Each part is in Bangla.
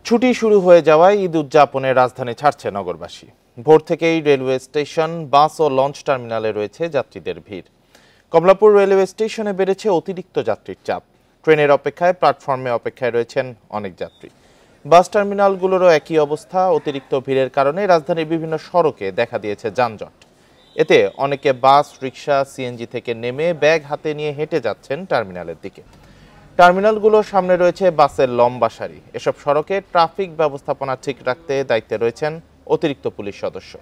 ছুটি শুরু হয়ে যাওয়ায় ঈদ উদযাপনে রাজধানী ছাড়ছে নগরবাসী। ভোর থেকেই রেলওয়ে স্টেশন, বাস ও লঞ্চ টার্মিনালে রয়েছে যাত্রীদের ভিড়। কমলাপুর রেলওয়ে স্টেশনে বেড়েছে অতিরিক্ত যাত্রীর চাপ। ট্রেনের অপেক্ষায় প্ল্যাটফর্মে অপেক্ষায় রয়েছেন অনেক যাত্রী। বাস টার্মিনালগুলোরও একই অবস্থা। অতিরিক্ত ভিড়ের কারণে রাজধানীর বিভিন্ন সড়কে দেখা দিয়েছে যানজট। এতে অনেকে বাস, রিক্সা, সিএনজি থেকে নেমে ব্যাগ হাতে নিয়ে হেঁটে যাচ্ছেন টার্মিনালের দিকে। টার্মিনালগুলোর সামনে রয়েছে বাসের লম্বা সারি। এসব সড়কে ট্রাফিক ব্যবস্থাপনা ঠিক রাখতে দায়িত্বে রয়েছেন অতিরিক্ত পুলিশ সদস্য।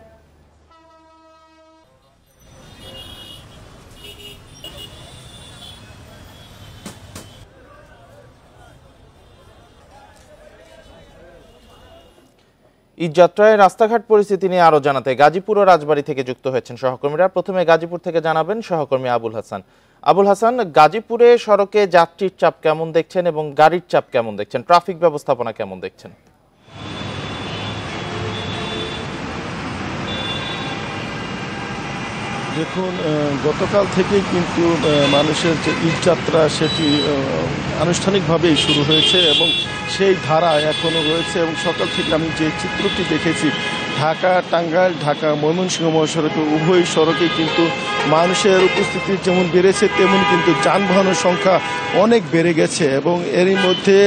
ঈদযাত্রায় রাস্তাঘাট পরিস্থিতি নিয়ে আরো জানাতে গাজীপুর ও রাজবাড়ী থেকে যুক্ত হয়েছেন সহকর্মীরা। প্রথমে গাজীপুর থেকে জানাবেন সহকর্মী আবুল হাসান। আবুল হাসান, গাজীপুরে সড়কে যাত্রীর চাপ কেমন দেখছেন এবং গাড়ির চাপ কেমন দেখছেন, ট্রাফিক ব্যবস্থাপনা কেমন দেখছেন? দেখুন, গতকাল থেকেই কিন্তু মানুষের যে ঈদযাত্রা সেটি আনুষ্ঠানিকভাবেই শুরু হয়েছে এবং সেই ধারা এখনও রয়েছে। এবং সকাল থেকে আমি যে চিত্রটি দেখেছি, ঢাকা টাঙ্গাইল, ঢাকা ময়মনসিংহ মহাসড়কে উভয় সড়কে কিন্তু মানুষের উপস্থিতি যেমন বেড়েছে তেমন কিন্তু যানবাহনের সংখ্যা অনেক বেড়ে গেছে। এবং এরই মধ্যে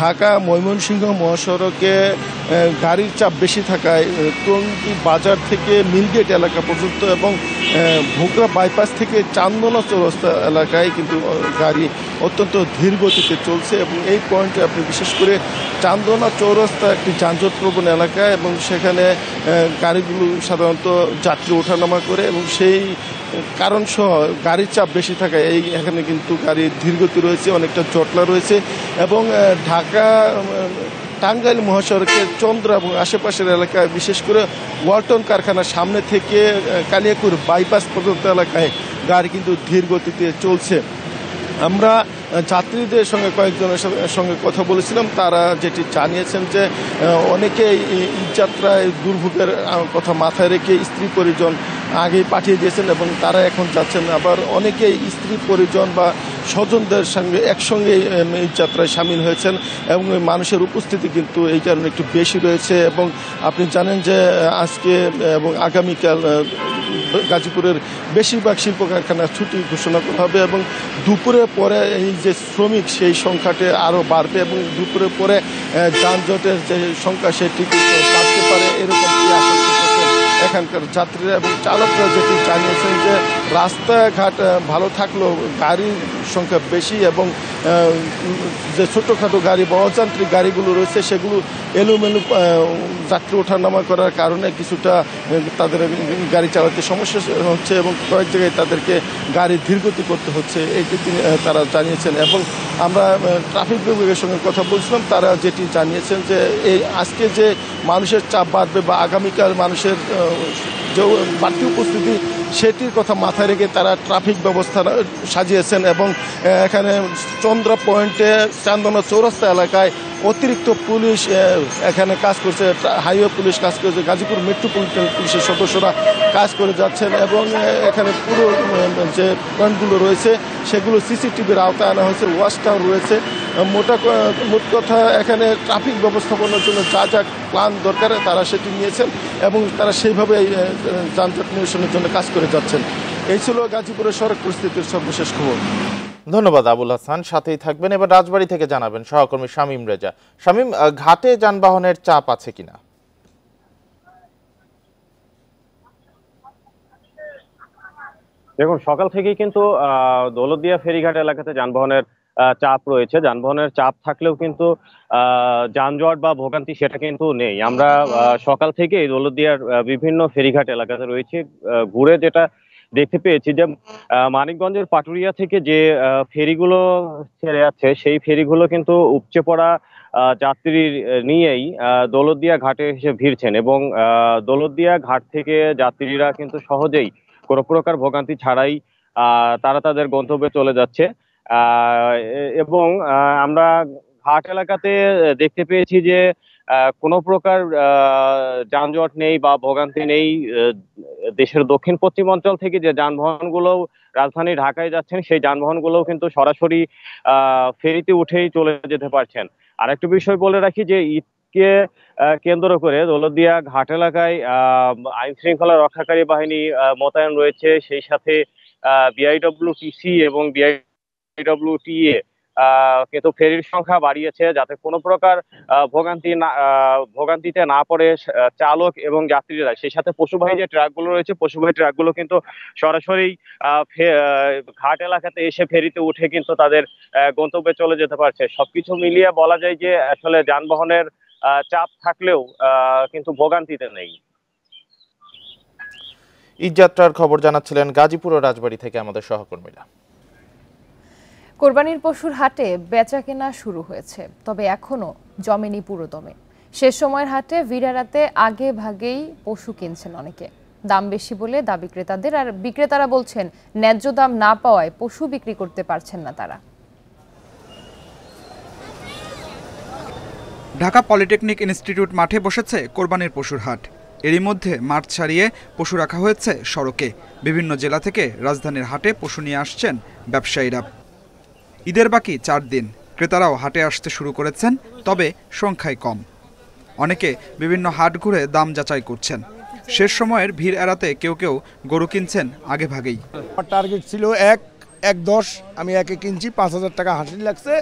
ঢাকা ময়মনসিংহ মহাসড়কে গাড়ির চাপ বেশি থাকায় টঙ্গী বাজার থেকে মিলগেট এলাকা পর্যন্ত এবং ভোগড়া বাইপাস থেকে চান্দনা চৌরাস্তা এলাকায় কিন্তু গাড়ি অত্যন্ত ধীর গতিতে চলছে। এবং এই পয়েন্টে আপনি বিশেষ করে চান্দনা চৌরাস্তা একটি যানজটপ্রবণ এলাকা এবং সেখানে গাড়িগুলো সাধারণত যাত্রী ওঠানামা করে এবং সেই কারণ সহ গাড়ির চাপ বেশি থাকায় এখানে কিন্তু গাড়ির ধীরগতি রয়েছে, অনেকটা জটলা রয়েছে। এবং ঢাকা টাঙ্গাইল মহাসড়কের চন্দ্রা এবং আশেপাশের এলাকায় বিশেষ করে ওয়ালটন কারখানার সামনে থেকে কালিয়াকুর বাইপাস পর্যন্ত এলাকায় গাড়ি কিন্তু ধীর গতিতে চলছে। আমরা যাত্রীদের সঙ্গে কয়েকজনের সঙ্গে কথা বলেছিলাম, তারা যেটি জানিয়েছেন যে অনেকে ঈদযাত্রায় দুর্ভোগের কথা মাথায় রেখে স্ত্রী পরিজন আগেই পাঠিয়ে দিয়েছেন এবং তারা এখন যাচ্ছেন। আবার অনেকেই স্ত্রী পরিজন বা স্বজনদের সঙ্গে একসঙ্গে ঈদযাত্রায় সামিল হয়েছেন এবং মানুষের উপস্থিতি কিন্তু এই কারণে একটু বেশি রয়েছে। এবং আপনি জানেন যে আজকে এবং আগামীকাল গাজীপুরের বেশিরভাগ শিল্প কারখানার ছুটি ঘোষণা করা হবে এবং দুপুরের পরে এই যে শ্রমিক সেই সংখ্যাটি আরও বাড়বে এবং দুপুরের পরে যানজটের যে সংখ্যা সেটি বাড়তে পারে এরকম আশঙ্কা করছেন এখানকার যাত্রীরা। এবং চালকরা যেটি জানিয়েছেন যে রাস্তাঘাট ভালো থাকলেও গাড়ির সংখ্যা বেশি এবং যে ছোটোখাটো গাড়ি বা অযান্ত্রিক গাড়িগুলো রয়েছে সেগুলো এলোমেলো যাত্রী ওঠানামা করার কারণে কিছুটা তাদের গাড়ি চালাতে সমস্যা হচ্ছে এবং কয়েক জায়গায় তাদেরকে গাড়ি ধীরগতি করতে হচ্ছে, এইটি তারা জানিয়েছেন। এবং আমরা ট্রাফিক বিভাগের সঙ্গে কথা বলছিলাম, তারা যেটি জানিয়েছেন যে এই আজকে যে মানুষের চাপ বাড়বে বা আগামীকাল মানুষের যে বাড়তি উপস্থিতি সেটির কথা মাথায় রেখে তারা ট্রাফিক ব্যবস্থা সাজিয়েছেন। এবং এখানে চন্দ্রা পয়েন্টে চান্দনা চৌরাস্তা এলাকায় অতিরিক্ত পুলিশ এখানে কাজ করছে, হাইওয়ে পুলিশ কাজ করছে, গাজীপুর মেট্রোপলিটন পুলিশের সদস্যরা কাজ করে যাচ্ছেন। এবং এখানে পুরো যে পয়েন্টগুলো রয়েছে সেগুলো সিসিটিভির আওতায় আনা হয়েছে, ওয়াচ টাওয়ার রয়েছে। মোট কথা এখানে ট্রাফিক ব্যবস্থাপনার জন্য যা যা প্ল্যান দরকার তারা সেটি নিয়েছেন এবং তারা সেইভাবে যানজট নিরসনের জন্য কাজ করে যাচ্ছেন। এই ছিল গাজীপুরের সড়ক পরিস্থিতির সর্বশেষ খবর। ধন্যবাদ আবুল হাসান, সাথেই থাকবেন। এবার রাজবাড়ী থেকে জানাবেন সহকর্মী শামীম রেজা। শামীম, ঘাটে যানবাহনের চাপ আছে কিনা? দেখুন, সকাল থেকেই কিন্তু দৌলতদিয়া ফেরিঘাট এলাকাতে যানবাহনের চাপ রয়েছে। যানবাহনের চাপ থাকলেও কিন্তু যানজট বা ভোগান্তি সেটা কিন্তু নেই। আমরা সকাল থেকেই দৌলতদিয়ার বিভিন্ন ফেরিঘাট এলাকাতে রয়েছে, ঘুরে যেটা দেখতে পেয়েছি যে মানিকগঞ্জের পাটুরিয়া থেকে যে ফেরিগুলো ছেড়ে যাচ্ছে সেই ফেরিগুলো কিন্তু উপচে পড়া যাত্রী নিয়েই দৌলতদিয়া ঘাটে এসে ভিড়ছেন এবং দৌলতদিয়া ঘাট থেকে যাত্রীরা কিন্তু সহজেই কোনো প্রকার ভোগান্তি ছাড়াই তারা তাদের গন্তব্যে চলে যাচ্ছে। এবং আমরা ঘাট এলাকাতে দেখতে পেয়েছি যে কোনো প্রকার যানজট নেই বা ভোগান্তি নেই। দেশের দক্ষিণ পশ্চিম অঞ্চল থেকে যে যানবাহনগুলো রাজধানী ঢাকায় যাচ্ছেন সেই যানবাহনগুলোও কিন্তু সরাসরি ফেরিতে উঠেই চলে যেতে পারছেন। আর একটা বিষয় বলে রাখি যে ঈদ কে কেন্দ্র করে দৌলতদিয়া ঘাট এলাকায় আইন শৃঙ্খলা রক্ষাকারী বাহিনী মোতায়েন রয়েছে। সেই সাথে বিআইডব্লিউটিসি এবং বিআইডব্লিউটিএ কিন্তু ফেরির সংখ্যা বাড়িয়েছে যাতে কোনো প্রকার ভোগান্তিতে না পড়ে চালক এবং যাত্রীরা। সেই সাথে পশুবাহী যে ট্রাকগুলো রয়েছে, পশুবাহী ট্রাকগুলো কিন্তু সরাসরি ঘাট এলাকাতে এসে ফেরিতে উঠে কিন্তু তাদের গন্তব্যে চলে যেতে পারছে। সবকিছু মিলিয়ে বলা যায় যে আসলে যানবাহনের চাপ থাকলেও কিন্তু ভোগান্তিতে নেই। ঈদযাত্রার খবর জানাচ্ছিলেন গাজীপুর ও রাজবাড়ী থেকে আমাদের সহকর্মীরা। কোরবানির পশুর হাটে বেচাকেনা শুরু হয়েছে, তবে এখনো জমেনি পুরোদমে। শেষ সময়ের হাটে ভিড় এড়াতে আগে ভাগেই পশু কিনছেন অনেকে। দাম বেশি বলে দাবি ক্রেতাদের, আর বিক্রেতারা বলছেন ন্যায্য দাম না পাওয়ায় পশু বিক্রি করতে পারছেন না তারা। ঢাকা পলিটেকনিক ইনস্টিটিউট মাঠে বসেছে কোরবানির পশুর হাট। এরই মধ্যে মাঠ ছাড়িয়ে পশু রাখা হয়েছে সড়কে। বিভিন্ন জেলা থেকে রাজধানীর হাটে পশু নিয়ে আসছেন ব্যবসায়ীরা। ঈদের বাকি 4 দিন, ক্রেতারাও হাটে আসতে শুরু করেছেন, তবে সংখ্যায় কম। অনেকে বিভিন্ন হাট ঘুরে দাম যাচাই করছেন। শেষ সময়ের ভিড় এড়াতে কেউ কেউ গরু কিনছেন আগে ভাগেই। আমার টার্গেট ছিল 1.10, আমি একে কিনছি, 5,000 টাকা হাসিল লাগছে,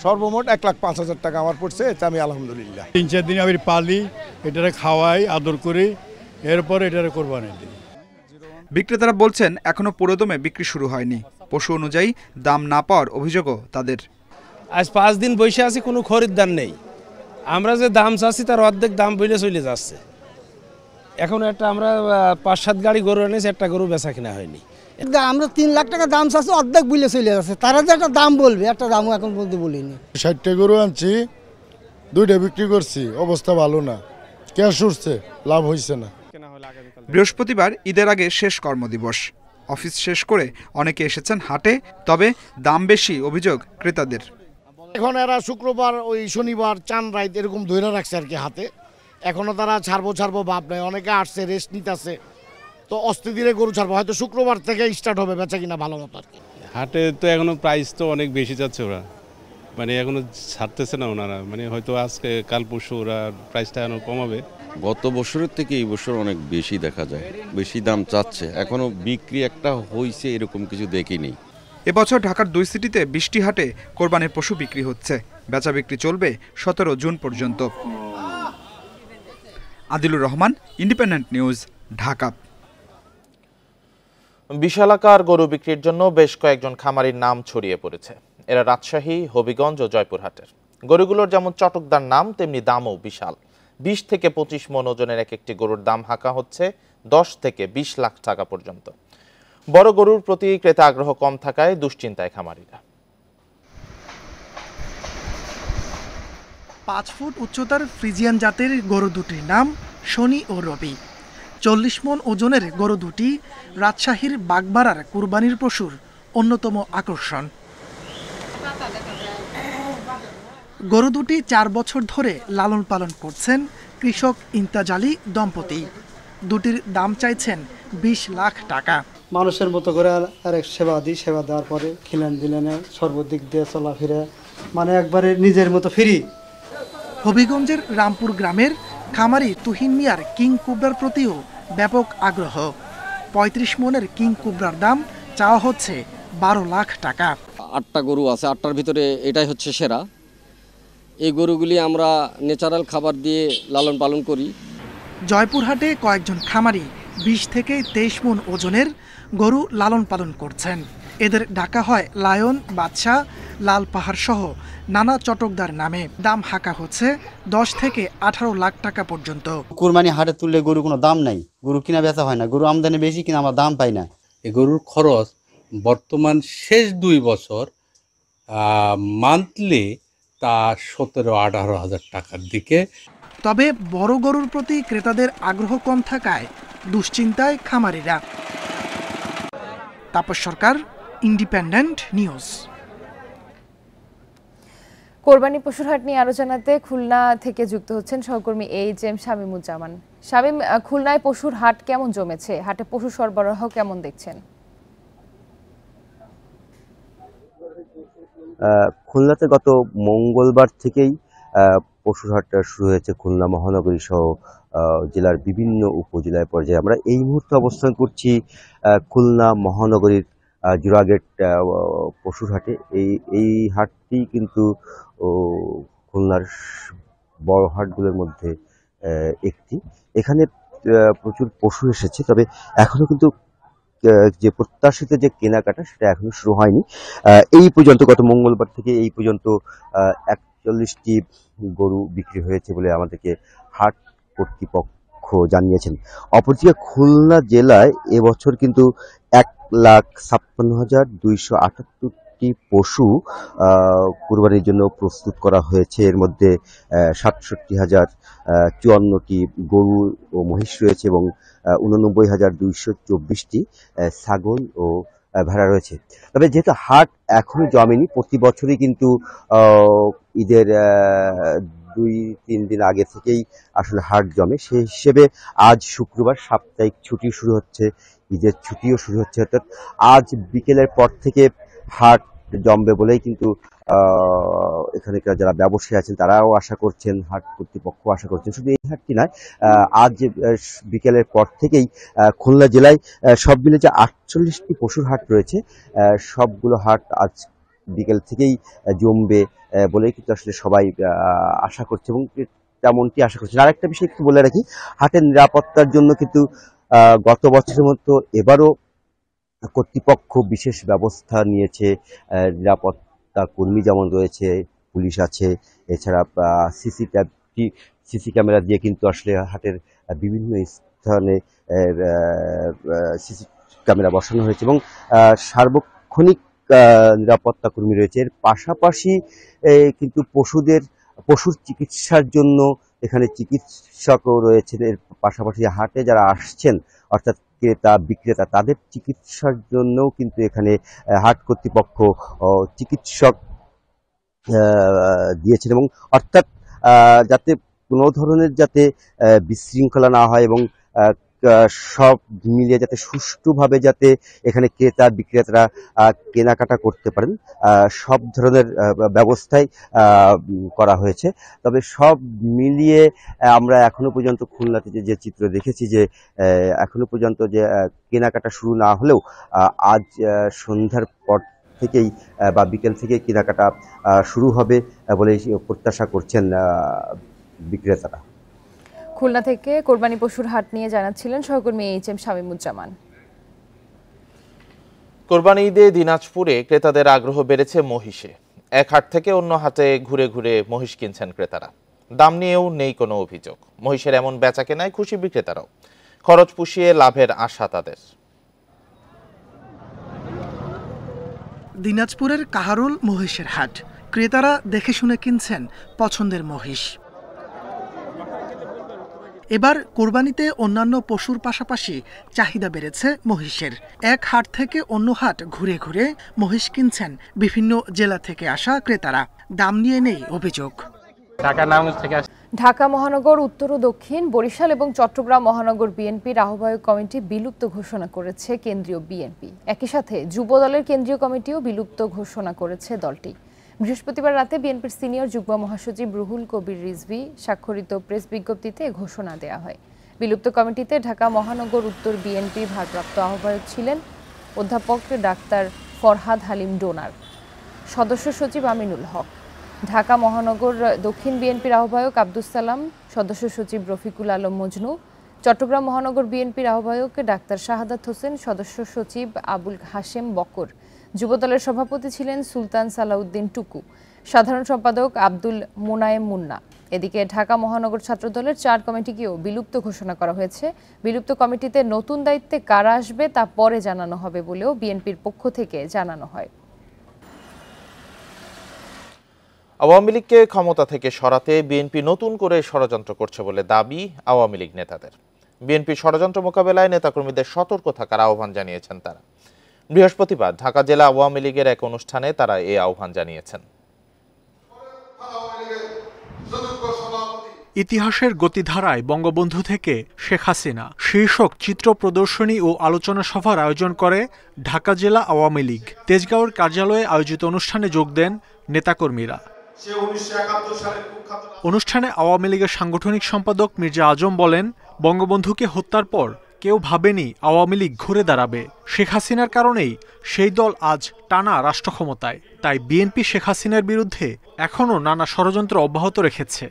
সর্বমোট 1,05,000 টাকা আমার পড়ছে। এটা আমি আলহামদুলিল্লাহ 3-4 দিন আমি পালি, এটারে খাওয়াই, আদর করি, এরপর এটারে কোরবানি দিই। বিক্রেতারা বলছেন এখনো পুরোদমে বিক্রি শুরু হয়নি। পশু অনুযায়ী দাম না পাওয়ার অভিযোগও তাদের। আজ 5 দিন বসে আছি, কোনো খরিদ্দার নেই। আমরা যে দাম চাচ্ছি তার অর্ধেক দাম বইলে চলে যাচ্ছে। এখন একটা আমরা 5-7 গাড়ি গরু এনেছি, একটা গরু বেচা কিনা হয়নি। আমরা 3 লাখ টাকা দাম চাচ্ছি, অর্ধেক বইলে চলে যাচ্ছে। তারা যে একটা দাম বলবে, একটা দামও এখন বলতে বলিনি। 60টা গরু আনছি, 2টা বিক্রি করছি, অবস্থা ভালো না, ক্যাশ উঠছে, লাভ হয়েছে না। বৃহস্পতিবার ঈদের আগে শেষ কর্মদিবস। অফিস শেষ করে অনেকে এসেছেন হাটে, তবে দাম বেশি অভিযোগ ক্রেতাদের। এখন এরা শুক্রবার ওই শনিবার চান রাইত এরকম ধরে রাখছে আর কি হাতে। এখনো তারা ছাড়বো ভাব নাই, অনেকে আসছে, রেস্ট নিতেছে, তো অস্তি ধীরে গরু ছাড়বো, হয়তো শুক্রবার থেকে স্টার্ট হবে বেচা কিনা ভালো মতো আর কি। হাটে তো এখনো প্রাইস তো অনেক বেশি যাচ্ছে, ওরা মানে এখনো ছাড়তেছে না ওনারা, মানে হয়তো আজকে কাল পরশু ওরা প্রাইসটা এখনো কমাবে। গত বছরের থেকে এই বছর অনেক বেশি দেখা যায়, বেশি দাম চাচ্ছে, এখনো বিক্রি একটা হয়েছে এরকম কিছু দেখিনি। এবছর ঢাকার 2 সিটিতে 20টি হাটে কোরবানির পশু বিক্রি হচ্ছে। বেচা বিক্রি চলবে 17 জুন পর্যন্ত। Adilur Rahman, Independent News, Dhaka. বিশালাকার গরু বিক্রির জন্য বেশ কয়েকজন খামারির নাম ছড়িয়ে পড়েছে। এরা রাজশাহী, হবিগঞ্জ ও জয়পুরহাটের। গরুগুলোর যেমন চটকদার নাম, তেমনি দামও বিশাল। 20 থেকে 25 মণ ওজনের এক একটি গরুর দাম হাঁকা হচ্ছে 10 থেকে 20 লাখ টাকা পর্যন্ত। বড় গরুর প্রতি ক্রেতা আগ্রহ কম থাকায় দুশ্চিন্তায় খামারিরা। 5 ফুট উচ্চতার ফ্রিজিয়ান জাতের গরু দুটির নাম শনি ও রবি। 40 মণ ওজনের গরু দুটি রাজশাহীর বাগবাড়ার কুরবানির পশুর অন্যতম আকর্ষণ। গরু দুটি 4 বছর ধরে লালন পালন করছেন কৃষক ইমতাজ আলী দম্পতি। দুটির দাম চাইছেন 20 লাখ টাকা। মানুষের মতো করে আরেক সেবা দিই, সেবা দেওয়ার পরে খিলান দিলেনে সর্বদিক দিয়ে চলাফেরা, মানে একবারে নিজের মতো ফ্রি। হবিগঞ্জের রামপুর গ্রামের খামারি তুহিন মিয়ার কিং কুবরার প্রতিও ব্যাপক আগ্রহ। 35 মণের কিং কুবরার দাম চাওয়া হচ্ছে 12 লাখ টাকা। 8টা গরু আছে, 8টার ভিতরে এটাই হচ্ছে সেরা। এই গরুগুলি আমরা ন্যাচারাল খাবার দিয়ে লালন পালন করি। জয়পুরহাটে কয়েকজন খামারি 20 থেকে 23 মণ ওজনের গরু লালন পালন করছেন। এদের ডাকা হয় লায়ন, বাদশাহ, লাল পাহাড় সহ নানা চটকদার নামে। দাম হাঁকা হচ্ছে 10 থেকে 18 লাখ টাকা পর্যন্ত। কুরবানি হাটে তুললে গরু কোনো দাম নাই, গরু কিনা বেচা হয় না, গরু আমদানি বেশি কিনা আমরা দাম পাই না। এই গরুর খরচ বর্তমান শেষ 2 বছর মান্থলি তা 17-18 হাজার টাকার দিকে। তবে বড় গরুর প্রতি ক্রেতাদের আগ্রহ কম থাকায় দুশ্চিন্তায় খামারিরা। তাপস সরকার, ইন্ডিপেন্ডেন্ট নিউজ। কোরবানি পশুর হাট নিয়ে আরো জানাতে খুলনা থেকে যুক্ত হচ্ছেন সহকর্মী এইচএম শামীমুজ্জামান। শামীম, খুলনায় পশুর হাট কেমন জমেছে? হাটে পশু সরবরাহ কেমন দেখছেন? খুলনাতে গত মঙ্গলবার থেকেই পশুর হাট শুরু হয়েছে খুলনা মহানগরী সহ জেলার বিভিন্ন উপজেলায় পর্যায়ে। আমরা এই মুহূর্তে অবস্থান করছি খুলনা মহানগরীর জোড়াগেট পশুর হাটে। এই হাটটি কিন্তু খুলনার বড় হাটগুলোর মধ্যে একটি। এখানে প্রচুর পশু এসেছে, তবে এখনো কিন্তু যে প্রত্যাশিত যে কেনাকাটা সেটা এখনো শুরু হয়নি। এই পর্যন্ত গত মঙ্গলবার থেকে এই পর্যন্ত 41টি গরু বিক্রি হয়েছে বলে আমাদেরকে হাট কর্তৃপক্ষ জানিয়েছেন। অপরদিকে খুলনা জেলায় এবছর কিন্তু 1,56,278টি পশু কুরবানির জন্য প্রস্তুত করা হয়েছে। এর মধ্যে 67,054টি গরু ও মহিষ রয়েছে এবং 89,224টি ছাগল ও ভেড়া রয়েছে। তবে যেহেতু হাট এখনো জমেনি, প্রতি বছরই কিন্তু ঈদের 2-3 দিন আগে থেকেই আসলে হাট জমে। সেই হিসেবে আজ শুক্রবার সাপ্তাহিক ছুটি শুরু হচ্ছে, ঈদের ছুটিও শুরু হচ্ছে, অর্থাৎ আজ বিকেলের পর থেকে হাট জমবে বলেই কিন্তু এখানকার যারা ব্যবসায়ী আছেন তারাও আশা করছেন, হাট কর্তৃপক্ষ আশা করছেন। শুধু এই হাটটি নয়, আজ বিকেলের পর থেকেই খুলনা জেলায় সব মিলে যে 48টি পশুর হাট রয়েছে, সবগুলো হাট আজ বিকেল থেকেই জমবে বলেই কিন্তু আসলে সবাই আশা করছে এবং তেমনটি আশা করছেন। আরেকটা বিষয় একটু বলে রাখি, হাটের নিরাপত্তার জন্য কিন্তু গত বছরের মতো এবারও কর্তৃপক্ষ বিশেষ ব্যবস্থা নিয়েছে। নিরাপত্তা কর্মী যেমন রয়েছে, পুলিশ আছে, এছাড়া সিসি ক্যামেরা দিয়ে কিন্তু আসলে হাটের বিভিন্ন স্থানে সিসি ক্যামেরা বসানো হয়েছে এবং সার্বক্ষণিক নিরাপত্তা কর্মী রয়েছে। এর পাশাপাশি কিন্তু পশুর চিকিৎসার জন্য এখানে চিকিৎসকও রয়েছেন। এর পাশাপাশি হাটে যারা আসছেন অর্থাৎ ক্রেতা বিক্রেতা, তাদের চিকিৎসার জন্যও কিন্তু এখানে হাট কর্তৃপক্ষ চিকিৎসক দিয়েছেন এবং অর্থাৎ যাতে কোনো ধরনের যাতে বিশৃঙ্খলা না হয় এবং সব মিলিয়ে যাতে সুষ্ঠুভাবে যাতে এখানে ক্রেতা বিক্রেতারা কেনাকাটা করতে পারেন, সব ধরনের ব্যবস্থাই করা হয়েছে। তবে সব মিলিয়ে আমরা এখনো পর্যন্ত খুলনাতে যে চিত্র দেখেছি, যে এখনো পর্যন্ত যে কেনাকাটা শুরু না হলেও আজ সন্ধ্যার পর থেকেই বা বিকেল থেকেই কেনাকাটা শুরু হবে বলে প্রত্যাশা করছেন বিক্রেতারা। খুলনা থেকে কোরবানি পশুর হাট নিয়ে জানাচ্ছিলেন সহকর্মী HM শামীমুজ্জামান। কোরবানি ঈদে দিনাজপুরে ক্রেতাদের আগ্রহ বেড়েছে মহিষে। এক হাট থেকে অন্য হাটে ঘুরে ঘুরে মহিষ কিনছেন ক্রেতারা। দাম নিয়েও নেই কোনো অভিযোগ। মহিষের এমন বেচা কেনায় খুশি বিক্রেতারাও। খরচ পুষিয়ে লাভের আশা তাদের। দিনাজপুরের কাহারোল মহিষের হাট, ক্রেতারা দেখে শুনে কিনছেন পছন্দের মহিষ। এবার কোরবানিতে অন্যান্য পশুর পাশাপাশি চাহিদা বেড়েছে মহিষের। এক হাট থেকে অন্য হাট ঘুরে ঘুরে মহিষ কিনছেন বিভিন্ন জেলা থেকে আসা ক্রেতারা। দাম নিয়ে নেই অভিযোগ। ঢাকা মহানগর, উত্তর ও দক্ষিণ, বরিশাল এবং চট্টগ্রাম মহানগর বিএনপির আহ্বায়ক কমিটি বিলুপ্ত ঘোষণা করেছে কেন্দ্রীয় বিএনপি। একই সাথে যুব দলের কেন্দ্রীয় কমিটিও বিলুপ্ত ঘোষণা করেছে দলটি। বৃহস্পতিবার রাতে বিএনপির সিনিয়র যুগ্ম মহাসচিব রুহুল কবির রিজভী স্বাক্ষরিত প্রেস বিজ্ঞপ্তিতে ঘোষণা দেওয়া হয়। বিলুপ্ত কমিটিতে ঢাকা মহানগর উত্তর বিএনপি ভারপ্রাপ্ত আহ্বায়ক ছিলেন অধ্যাপক ডাক্তার ফরহাদ হালিম ডোনার, সদস্য সচিব আমিনুল হক। ঢাকা মহানগর দক্ষিণ বিএনপির আহ্বায়ক আব্দুস সালাম, সদস্য সচিব রফিকুল আলম মজনু। চট্টগ্রাম মহানগর বিএনপির আহ্বায়ক ডাক্তার শাহাদাত হোসেন, সদস্য সচিব আবুল হাশেম বকর। যুবদলের সভাপতি ছিলেন সুলতান সালাউদ্দিন টুকু, সাধারণ সম্পাদক আব্দুল মোনায়েম মুন্না। এদিকে ঢাকা মহানগর ছাত্রদলের 4 কমিটিকেও বিলুপ্ত ঘোষণা করা হয়েছে। বিলুপ্ত কমিটিতে নতুন দায়িত্বে কারা আসবে তা পরে জানানো হবে বলেও বিএনপির পক্ষ থেকে জানানো হয়। আওয়ামী লীগকে ক্ষমতা থেকে সরাতে বিএনপি নতুন করে ষড়যন্ত্র করছে বলে দাবি আওয়ামী লীগ নেতাদের। বিএনপি ষড়যন্ত্র মোকাবেলায় নেতাকর্মীদের সতর্ক থাকার আহ্বান জানিয়েছেন তারা। বৃহস্পতিবার ঢাকা জেলা আওয়ামী লীগের এক অনুষ্ঠানে তারা এই আহ্বান জানিয়েছেন। ইতিহাসের গতিধারায় বঙ্গবন্ধু থেকে শেখ হাসিনা শীর্ষক চিত্র প্রদর্শনী ও আলোচনা সভার আয়োজন করে ঢাকা জেলা আওয়ামী লীগ। তেজগাঁওয়ের কার্যালয়ে আয়োজিত অনুষ্ঠানে যোগ দেন নেতাকর্মীরা। অনুষ্ঠানে আওয়ামী লীগের সাংগঠনিক সম্পাদক মির্জা আজম বলেন, বঙ্গবন্ধুকে হত্যার পর কেউ ভাবেনি আওয়ামী লীগ ঘুরে দাঁড়াবে। শেখ হাসিনার কারণেই সেই দল আজ টানা রাষ্ট্র ক্ষমতায়। তাই বিএনপি শেখ হাসিনার বিরুদ্ধে এখনও নানা ষড়যন্ত্র অব্যাহত রেখেছে।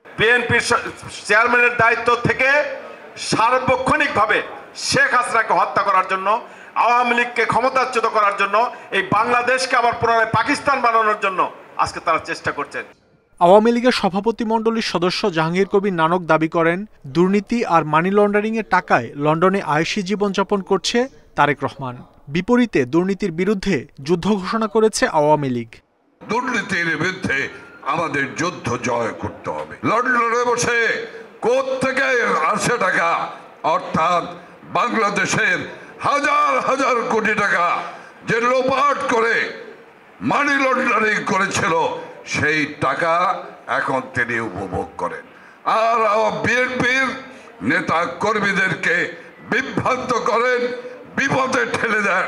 বিএনপির চেয়ারম্যানের দায়িত্ব থেকে সার্বক্ষণিকভাবে শেখ হাসিনাকে হত্যা করার জন্য, আওয়ামী লীগকে ক্ষমতাচ্যুত করার জন্য, এই বাংলাদেশকে আবার পুনরায় পাকিস্তান বানানোর জন্য আজকে তারা চেষ্টা করছেন। আওয়ামী লীগের সভাপতিমণ্ডলীর সদস্য জাহাঙ্গীর কবির নানক দাবি করেন, দুর্নীতি আর মানি লন্ডারিংয়ের টাকায় লন্ডনে আয়েশি জীবনযাপন করছে তারেক রহমান। বিপরীতে দুর্নীতির বিরুদ্ধে যুদ্ধ ঘোষণা করেছে আওয়ামী লীগ। দুর্নীতির বিরুদ্ধে আমাদের যুদ্ধ জয় করতে হবে। লন্ডনে বসে কোত্থেকে আসে টাকা, অর্থাৎ বাংলাদেশের হাজার হাজার কোটি টাকা যে লোপাট করে মানি লন্ডারিং করেছিল, সেই টাকা এখন তিনি উপভোগ করেন। আর বিএনপির নেতা কর্মীদেরকে বিভ্রান্ত করেন, বিপদে ঠেলে দেন।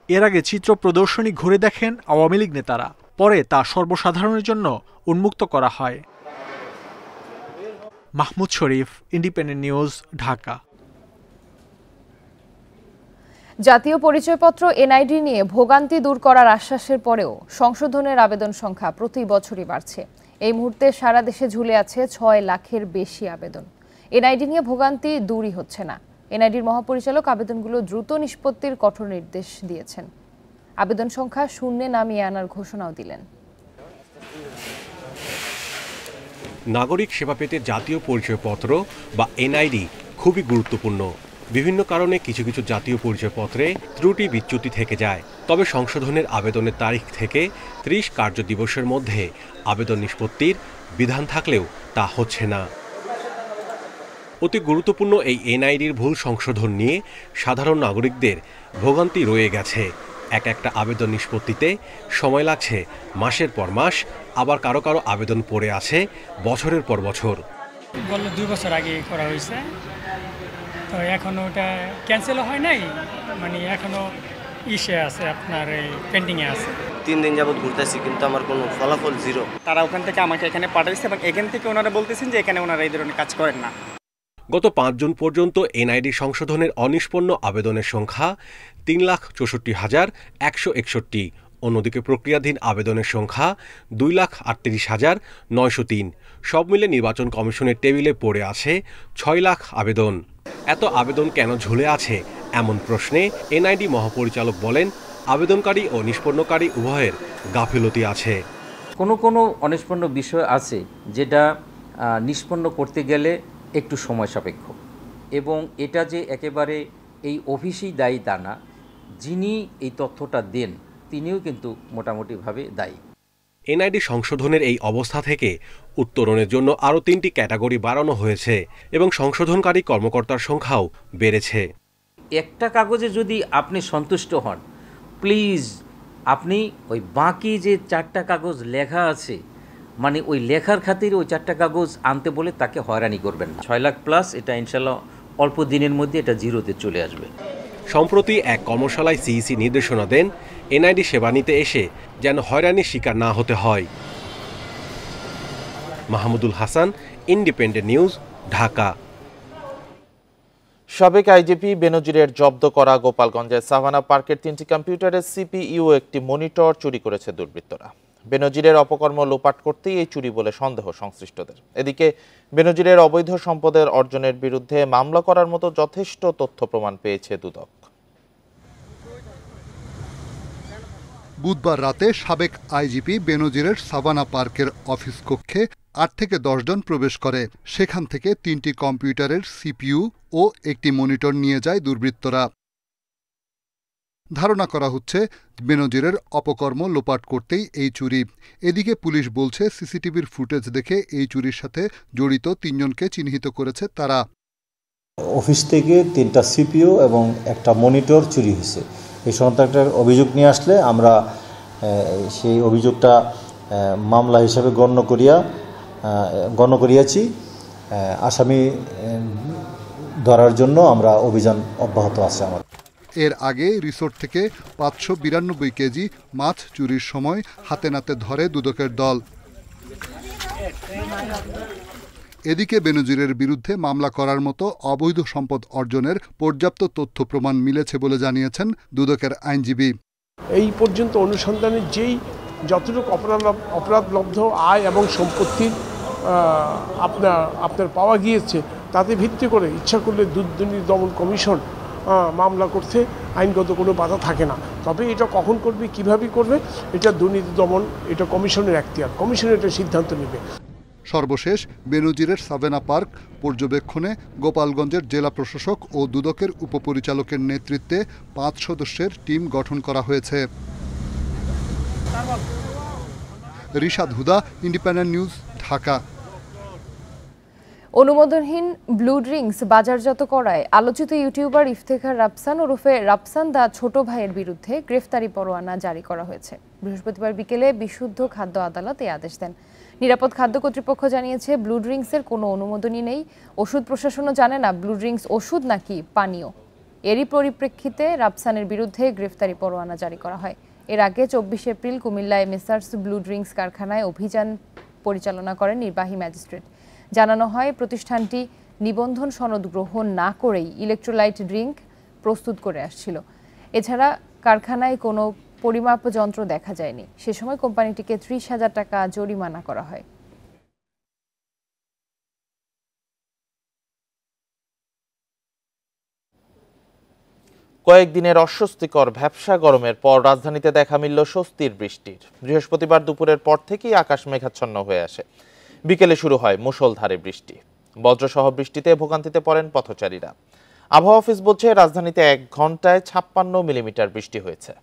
এর আগে চিত্র প্রদর্শনী ঘুরে দেখেন আওয়ামী লীগ নেতারা, পরে তা সর্বসাধারণের জন্য উন্মুক্ত করা হয়। মাহমুদ শরীফ, ইন্ডিপেন্ডেন্ট নিউজ, ঢাকা। জাতীয় পরিচয়পত্র এনআইডি নিয়ে ভোগান্তি দূর করার আশ্বাসের পরেও সংশোধনের আবেদন সংখ্যা প্রতি বছরই বাড়ছে। এই মুহূর্তে সারা দেশে ঝুলে আছে 6 লাখের বেশি আবেদন। এনআইডি নিয়ে ভোগান্তি দূরই হচ্ছে না। এনআইডির মহাপরিচালক আবেদনগুলো দ্রুত নিষ্পত্তির কঠোর নির্দেশ দিয়েছেন। আবেদন সংখ্যা শূন্যে নামিয়ে আনার ঘোষণাও দিলেন। নাগরিক সেবা পেতে জাতীয় পরিচয়পত্র বা এনআইডি খুবই গুরুত্বপূর্ণ। বিভিন্ন কারণে কিছু কিছু জাতীয় পরিচয়পত্রে ত্রুটি বিচ্যুতি থেকে যায়। তবে সংশোধনের আবেদনের তারিখ থেকে 30 কার্য দিবসের মধ্যে আবেদন নিষ্পত্তির বিধান থাকলেও তা হচ্ছে না। অতি গুরুত্বপূর্ণ এই এনআইডির ভুল সংশোধন নিয়ে সাধারণ নাগরিকদের ভোগান্তি রয়ে গেছে। একটা আবেদন নিষ্পত্তিতে সময় লাগছে মাসের পর মাস, আবার কারো কারো আবেদন পড়ে আছে বছরের পর বছর। বললো 2 বছর আগে করা হয়েছে, তো এখনো ওটা ক্যান্সেলও হয় নাই, মানে এখনো ইসে আছে, আপনার পেন্ডিংয়ে আছে। 3 দিন যাবত ঘুরতেছি, কিন্তু আমার কোনো ফলাফল জিরো। তারা ওখান থেকে আমাকে এখানে পাঠাইছে এবং এখান থেকে ওনারা বলতেছেন যে এখানে ওনারা এই ধরনের কাজ করেন না। গত 5 জুন পর্যন্ত এনআইডি সংশোধনের অনিষ্পন্ন আবেদনের সংখ্যা 3,64,161। অন্যদিকে প্রক্রিয়াধীন আবেদনের সংখ্যা 2,38,903। সব মিলে নির্বাচন কমিশনের টেবিলে পড়ে আছে 6 লাখ আবেদন। এত আবেদন কেন ঝুলে আছে এমন প্রশ্নে এনআইডি মহাপরিচালক বলেন, আবেদনকারী ও নিষ্পন্নকারী উভয়ের গাফিলতি আছে। কোনো অনিষ্পন্ন বিষয় আছে যেটা নিষ্পন্ন করতে গেলে একটু সময় সাপেক্ষ, এবং এটা যে একেবারে এই অফিসেই দায়ী তা না, যিনি এই তথ্যটা দেন তিনিও কিন্তু মোটামুটিভাবে দায়ী। এনআইডি সংশোধনের এই অবস্থা থেকে উত্তরণের জন্য আরও 3টি ক্যাটাগরি বাড়ানো হয়েছে এবং সংশোধনকারী কর্মকর্তার সংখ্যাও বেড়েছে। একটা কাগজে যদি আপনি সন্তুষ্ট হন, প্লিজ আপনি ওই বাকি যে 4টা কাগজ লেখা আছে, মানে ওই লেখার খাতিরে ওই 4টা কাগজ আনতে বলে তাকে হয়রানি করবেন না। 6 লাখ প্লাস, এটা ইনশাল্লাহ অল্প দিনের মধ্যে এটা জিরোতে চলে আসবে। সম্প্রতি এক কর্মশালায় সিইসি নির্দেশনা দেন, এনআইডি সেবা নিতে এসে যেন হয়রানির শিকার না হতে হয়। Mahmudul Hasan, independent News, Dhaka. সাবেক আইজিপি বেনজিরের জব্দ করা গোপালগঞ্জের সাভানা পার্কের 3টি কম্পিউটারের সিপিইউ একটি মনিটর চুরি করেছে দুর্বৃত্তরা। বেনজিরের অপকর্ম লোপাট করতেই এই চুরি বলে সন্দেহ সংশ্লিষ্টদের। এদিকে বেনজিরের অবৈধ সম্পদের অর্জনের বিরুদ্ধে মামলা করার মতো যথেষ্ট তথ্য প্রমাণ পেয়েছে দুদক। বুধবার রাতে সাবেক আইজিপি বেনজিরের সাভানা পার্কের অফিস কক্ষে 8 থেকে 10 জন প্রবেশ করে। সেখান থেকে 3টি কম্পিউটারের সিপিইউ ও একটি মনিটর নিয়ে যায় দুর্বৃত্তরা। ধারণা করা হচ্ছে বেনজিরের অপকর্ম লোপাট করতেই এই চুরি। এদিকে পুলিশ বলছে, সিসিটিভির ফুটেজ দেখে এই চুরির সাথে জড়িত 3 জনকে চিহ্নিত করেছে তারা। অফিস থেকে 3টা সিপিইউ এবং একটা মনিটর চুরি হয়েছে। এই সংক্রান্ত একটা অভিযোগ নিয়ে আসলে আমরা সেই অভিযোগটা মামলা হিসাবে গণ্য করিয়াছি। আসামি ধরার জন্য আমরা অভিযান অব্যাহত আছে আমাদের। এর আগে রিসোর্ট থেকে 592 কেজি মাছ চুরির সময় হাতে নাতে ধরে দুদকের দল। এদিকে বেনজিরের বিরুদ্ধে মামলা করার মতো অবৈধ সম্পদ অর্জনের পর্যাপ্ত তথ্য প্রমাণ মিলেছে বলে জানিয়েছেন দুদকের আইনজীবী। এই পর্যন্ত অনুসন্ধানে যেই যতটুকু অপরাধলব্ধ আয় এবং সম্পত্তি আপনার পাওয়া গিয়েছে তাতে ভিত্তি করে ইচ্ছা করলে দুর্নীতি দমন কমিশন মামলা করতে আইনগত কোনো বাধা থাকে না। তবে এটা কখন করবে, কিভাবে করবে, এটা দুর্নীতি দমন, এটা কমিশনের এখতিয়ার, কমিশন এটা সিদ্ধান্ত নেবে। সর্বশেষ বেনজিরের সাভানা পার্ক পর্যবেক্ষণে গোপালগঞ্জের জেলা প্রশাসক ও দুদকের উপপরিচালকের নেতৃত্বে 5 সদস্যের টিম গঠন করা হয়েছে। Rishad Huda, Independent News, Dhaka. অনুমোদনহীন ব্লু ড্রিঙ্কস বাজারজাত করায় আলোচিত ইউটিউবার ইফতেখার রাফসান ওরফে রাফসান দা ছোট ভাইয়ের বিরুদ্ধে গ্রেফতারি পরোয়ানা জারি করা হয়েছে। বৃহস্পতিবার বিকেলে বিশুদ্ধ খাদ্য আদালত এই আদেশ দেন। নিরাপদ খাদ্য কর্তৃপক্ষ জানিয়েছে ব্লু ড্রিঙ্কসের কোনো অনুমোদনই নেই। ওষুধ প্রশাসনও জানে না ব্লু ড্রিঙ্কস ওষুধ নাকি পানীয়। এরই পরিপ্রেক্ষিতে রাফসানের বিরুদ্ধে গ্রেফতারি পরোয়ানা জারি করা হয়। এর আগে 24 এপ্রিল কুমিল্লায় মেসার্স ব্লু ড্রিঙ্কস কারখানায় অভিযান পরিচালনা করেন নির্বাহী ম্যাজিস্ট্রেট। জানানো হয় প্রতিষ্ঠানটি নিবন্ধন সনদ গ্রহণ না করেই ইলেকট্রোলাইট ড্রিঙ্ক প্রস্তুত করে আসছিল। এছাড়া কারখানায় কোনো পরিমাপ যন্ত্র দেখা যায়নি। সে সময় কোম্পানিটিকে 30,000 টাকা জরিমানা করা হয়। কয়েকদিনের অস্বস্তিকর ভ্যাপসা গরমের পর রাজধানীতে দেখা মিলল স্বস্তির বৃষ্টির। বৃহস্পতিবার দুপুরের পর থেকেই আকাশ মেঘাচ্ছন্ন হয়ে আসে। বিকেলে শুরু হয় মুষলধারে বৃষ্টি। বজ্রসহ বৃষ্টিতে ভোগান্তিতে পড়েন পথচারীরা। আবহাওয়া অফিস বলছে রাজধানীতে 1 ঘন্টায় 56 মিলিমিটার বৃষ্টি হয়েছে।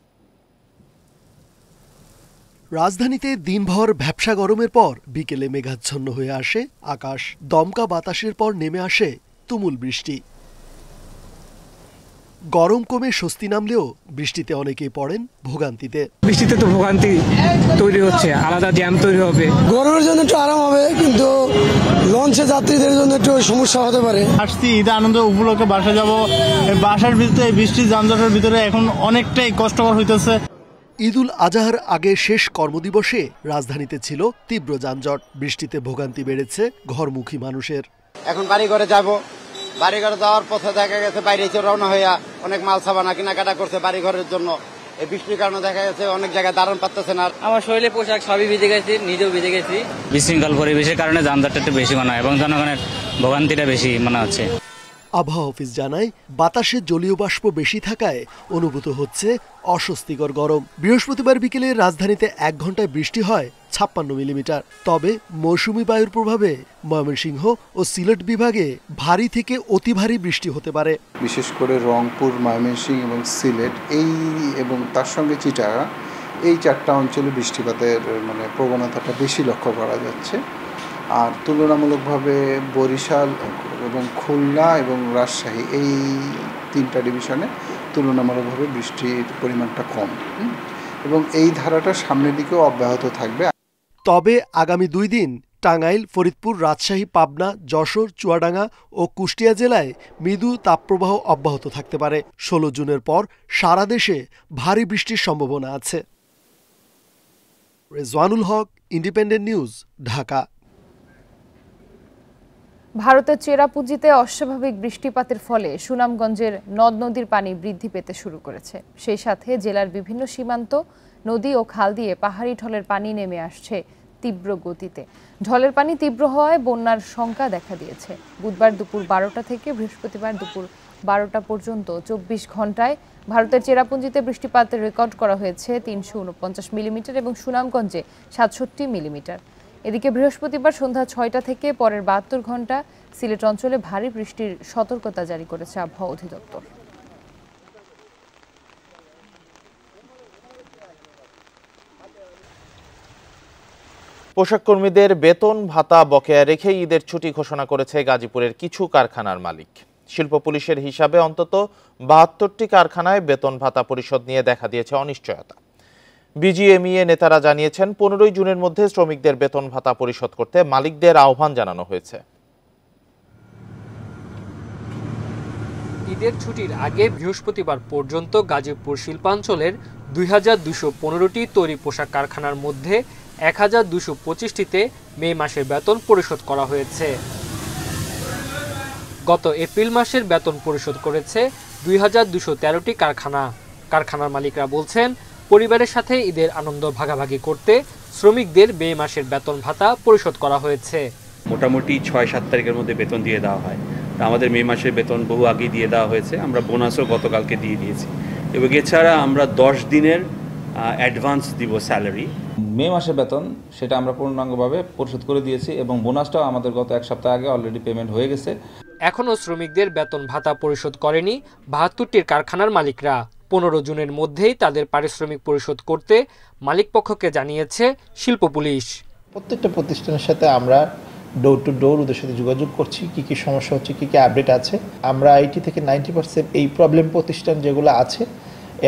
রাজধানীতে দিনভর ভ্যাপসা গরমের পর বিকেলে মেঘাচ্ছন্ন হয়ে আসে আকাশ। দমকা বাতাসের পর নেমে আসে তুমুল বৃষ্টি। গরম কমে স্বস্তি নামলেও বৃষ্টিতে অনেকেই পড়েন ভোগান্তিতে। বৃষ্টিতে তো ভোগান্তি তৈরি হচ্ছে, আলাদা জ্যাম তৈরি হবে। গরমের জন্য একটু আরাম হবে, কিন্তু লঞ্চে যাত্রীদের জন্য একটু সমস্যা হতে পারে। আসছি ঈদ আনন্দ উপলক্ষে বাসা যাব, বাসার ভিতরে বৃষ্টির যানজটের ভিতরে এখন অনেকটাই কষ্টকর হইতেছে। ঈদুল আজহার আগে শেষ কর্মদিবসে রাজধানীতে ছিল তীব্র যানজট। বৃষ্টিতে ভোগান্তি বেড়েছে ঘরমুখী মানুষের। এখন বাড়ি ঘরে যাব, বাড়ি ঘরে যাওয়ার পথে দেখা গেছে বাইরে রওনা হইয়া অনেক মাল সাবানা কেনাকাটা করছে বাড়ি ঘরের জন্য। এই বৃষ্টির কারণে দেখা গেছে অনেক জায়গায় দাঁড়ান পাচ্ছে না। আমার শরীরে পোশাক সবই ভিজে গেছে, নিজেও ভিজে গেছি। বিশৃঙ্খল পরিবেশের কারণে যানজটটা একটু বেশি মনে হয় এবং জনগণের ভোগান্তিটা বেশি মনে হচ্ছে। আবহাওয়া অফিস জানায় বাতাসে জলীয় বাষ্প বেশি থাকায় অনুভূত হচ্ছে অস্বস্তিকর গরম। বৃহস্পতিবার বিকেলে রাজধানীতে 1 ঘন্টায় বৃষ্টি হয় 56 মিলিমিটার। তবে মৌসুমি বায়ুর প্রভাবে ময়মনসিংহ ও সিলেট বিভাগে ভারী থেকে অতি ভারী বৃষ্টি হতে পারে। বিশেষ করে রংপুর, ময়মনসিংহ এবং সিলেট এবং তার সঙ্গে চিটাগাং, এই 4টা অঞ্চলে বৃষ্টিপাতের প্রবণতাটা বেশি লক্ষ্য করা যাচ্ছে। আর তুলনামূলকভাবে বরিশাল এবং খুলনা এবং রাজশাহী, এই 3টা ডিভিশনে তুলনামূলকভাবে বৃষ্টির পরিমাণটা কম এবং এই ধারাটা সামনের দিকেও অব্যাহত থাকবে। তবে আগামী 2 দিন টাঙ্গাইল, ফরিদপুর, রাজশাহী, পাবনা, যশোর, চুয়াডাঙ্গা ও কুষ্টিয়া জেলায় মৃদু তাপপ্রবাহ অব্যাহত থাকতে পারে। 16 জুনের পর সারা দেশে ভারী বৃষ্টির সম্ভাবনা আছে। রেজওয়ানুল হক, ইন্ডিপেন্ডেন্ট নিউজ, ঢাকা। ভারতের চেরাপুঞ্জিতে অস্বাভাবিক বৃষ্টিপাতের ফলে সুনামগঞ্জের নদ নদীর পানি বৃদ্ধি পেতে শুরু করেছে। সেই সাথে জেলার বিভিন্ন সীমান্ত, নদী ও খাল দিয়ে পাহাড়ি ঢলের পানি নেমে আসছে তীব্র গতিতে। ঢলের পানি তীব্র হওয়ায় বন্যার শঙ্কা দেখা দিয়েছে। বুধবার দুপুর 12টা থেকে বৃহস্পতিবার দুপুর 12টা পর্যন্ত 24 ঘন্টায় ভারতের চেরাপুঞ্জিতে বৃষ্টিপাতের রেকর্ড করা হয়েছে 349 মিলিমিটার এবং সুনামগঞ্জে 67 মিলিমিটার। এদিকে বৃহস্পতিবার সন্ধ্যা 6টা থেকে পরের 72 ঘন্টা সিলেট অঞ্চলে ভারী বৃষ্টির সতর্কতা জারি করেছে আবহাওয়া অধিদপ্তর। পোশাক কর্মীদের বেতন ভাতা বকেয়া রেখে ঈদের ছুটি ঘোষণা করেছে গাজীপুরের কিছু কারখানার মালিক। শিল্প পুলিশের হিসাবে অন্তত 72টি কারখানায় বেতন ভাতা পরিশোধ নিয়ে দেখা দিয়েছে অনিশ্চয়তা। বিজিএমইএ নেতারা জানিয়েছেন 15 জুনের মধ্যে শ্রমিকদের বেতন ভাতা পরিশোধ করতে মালিকদের আহ্বান জানানো হয়েছে। ঈদের ছুটির আগে বৃহস্পতিবার পর্যন্ত গাজীপুর শিল্পাঞ্চলের 2215টি তৈরি পোশাক কারখানার মধ্যে 1225টিতে মে মাসের বেতন পরিশোধ করা হয়েছে। গত এপ্রিল মাসের বেতন পরিশোধ করেছে 2213টি কারখানা। কারখানার মালিকরা বলছেন, পরিবারের সাথে ঈদের আনন্দ ভাগাভাগি করতে শ্রমিকদের মে মাসের বেতন ভাতা পরিশোধ করা হয়েছে। মোটামুটি 6-7 তারিখের মধ্যে বেতন দিয়ে দেওয়া হয়। আমাদের মে মাসের বেতন বহু আগে দিয়ে দেওয়া হয়েছে। আমরা বোনাসও গতকালকে দিয়ে দিয়েছি এবং এছাড়া আমরা 10 দিনের অ্যাডভান্স দিব স্যালারি। মে মাসের বেতন সেটা আমরা পূর্ণাঙ্গভাবে পরিশোধ করে দিয়েছি এবং বোনাসটাও আমাদের গত 1 সপ্তাহ আগে অলরেডি পেমেন্ট হয়ে গেছে। এখনও শ্রমিকদের বেতন ভাতা পরিশোধ করেনি 72টির কারখানার মালিকরা। 15 জুনের মধ্যেই তাদের পারিশ্রমিক পরিশোধ করতে মালিকপক্ষকে জানিয়েছে শিল্প পুলিশ। প্রত্যেকটা প্রতিষ্ঠানের সাথে আমরা ডোর টু ডোর ওদের সাথে যোগাযোগ করছি, কি সমস্যা হচ্ছে, কি আপডেট আছে। আমরা 80 থেকে 90% এই প্রবলেম প্রতিষ্ঠান যেগুলো আছে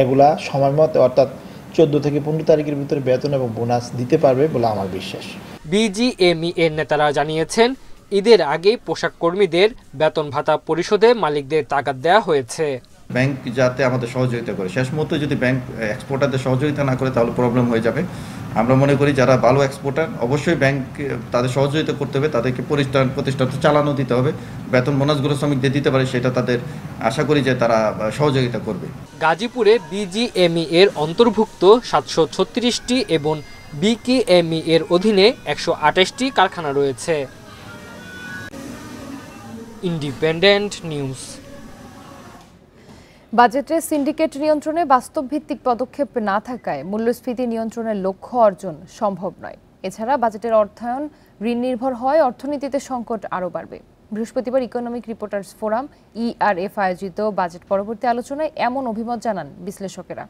এগুলা সময় মতো অর্থাৎ 14 থেকে 15 তারিখের ভিতরে বেতন এবং বোনাস দিতে পারবে বলে আমার বিশ্বাস। বিজিএমই এর নেতারা জানিয়েছেন, ঈদের আগেই পোশাক কর্মীদের বেতন ভাতা পরিশোধে মালিকদের তাগাদ দেওয়া হয়েছে। ব্যাংক যাতে আমাদের সহযোগিতা করে, শেষ মুহূর্তে যদি ব্যাংক এক্সপোর্টারদের সহযোগিতা না করে তাহলে প্রবলেম হয়ে যাবে। আমরা মনে করি যারা ভালো এক্সপোর্টার অবশ্যই ব্যাংক তাদের সহযোগিতা করতে হবে, তাদেরকে প্রতিষ্ঠান চালানো দিতে হবে, বেতন বোনাসগুলো শ্রমিকদের দিতে পারে সেটা তাদের আশা করি যে তারা সহযোগিতা করবে। গাজীপুরে বিজিএমই এর অন্তর্ভুক্ত 736টি এবং বিকেএমই এর অধীনে 128টি কারখানা রয়েছে। Independent news. বাজেটে সিন্ডিকেট নিয়ন্ত্রণে বাস্তবভিত্তিক পদক্ষেপ না থাকায় মূল্যস্ফীতি নিয়ন্ত্রণের লক্ষ্য অর্জন সম্ভব নয়। এছাড়া বাজেটের অর্থায়ন ঋণ নির্ভর হয়, অর্থনীতিতে সংকট আরও বাড়বে। বৃহস্পতিবার ইকোনমিক রিপোর্টার্স ফোরাম ইআরএফ আয়োজিত বাজেট পরবর্তী আলোচনায় এমন অভিমত জানান বিশ্লেষকেরা।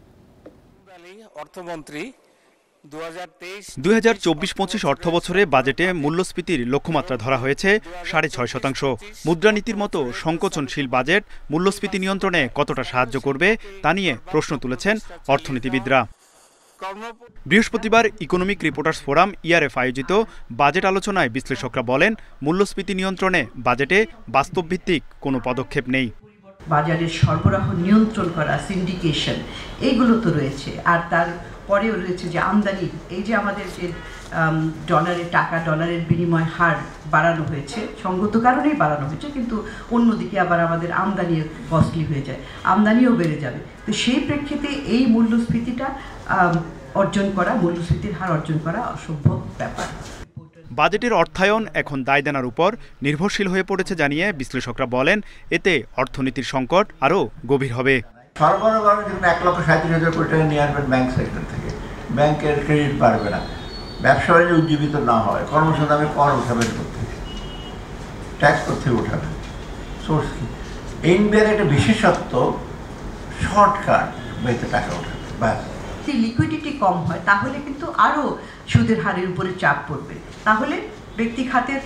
অর্থমন্ত্রী 2024-25 অর্থবছরে বাজেটে মূল্যস্ফীতির লক্ষ্যমাত্রা ধরা হয়েছে 6.5%। মুদ্রানীতির মতো সংকোচনশীল বাজেট মূল্যস্ফীতি নিয়ন্ত্রণে কতটা সাহায্য করবে তা নিয়ে প্রশ্ন তুলেছেন অর্থনীতিবিদরা। বৃহস্পতিবার ইকোনমিক রিপোর্টার্স ফোরাম ইআরএফ আয়োজিত বাজেট আলোচনায় বিশ্লেষকরা বলেন, মূল্যস্ফীতি নিয়ন্ত্রণে বাজেটে বাস্তবভিত্তিক কোনো পদক্ষেপ নেই। বাজারের সরবরাহ নিয়ন্ত্রণ করা, সিন্ডিকেশন, এইগুলো তো রয়েছে। আর তার পরেও রয়েছে যে আমদানি, এই যে আমাদের যে ডলারের বিনিময় হার বাড়ানো হয়েছে, সঙ্গত কারণেই বাড়ানো হয়েছে, কিন্তু অন্যদিকে আবার আমাদের আমদানিও কস্টলি হয়ে যায়, আমদানিও বেড়ে যাবে। তো সেই প্রেক্ষিতে এই মূল্যস্ফীতিটা মূল্যস্ফীতির হার অর্জন করা অসম্ভব ব্যাপার। বাজেটের অর্থায়ন এখন দায়দেনার উপর নির্ভরশীল হয়ে পড়েছে জানিয়ে বিশ্লেষকরা বলেন, এতে অর্থনীতির সংকট আরও গভীর হবে। সরবরাহ যখন 1,37,000 কোটি টাকা নিয়ে আসবেন ব্যাংক সেক্টর থেকে, ব্যাংকের ক্রেডিট পারবে না, ব্যবসা বাণিজ্য উজ্জীবিত না হয়, কর্মসংস্থানে কর উঠাবেন করতে, ট্যাক্স করতে উঠাবেন, সোর্স কি? এনবিআর একটা বিশেষত্ব শর্টকাট বেঁচে টাকা ওঠাবে, ব্যাস। যদি লিকুইডিটি কম হয় তাহলে কিন্তু আরও সুদের হারের উপরে চাপ পড়বে, তাহলে ব্যক্তি খাতের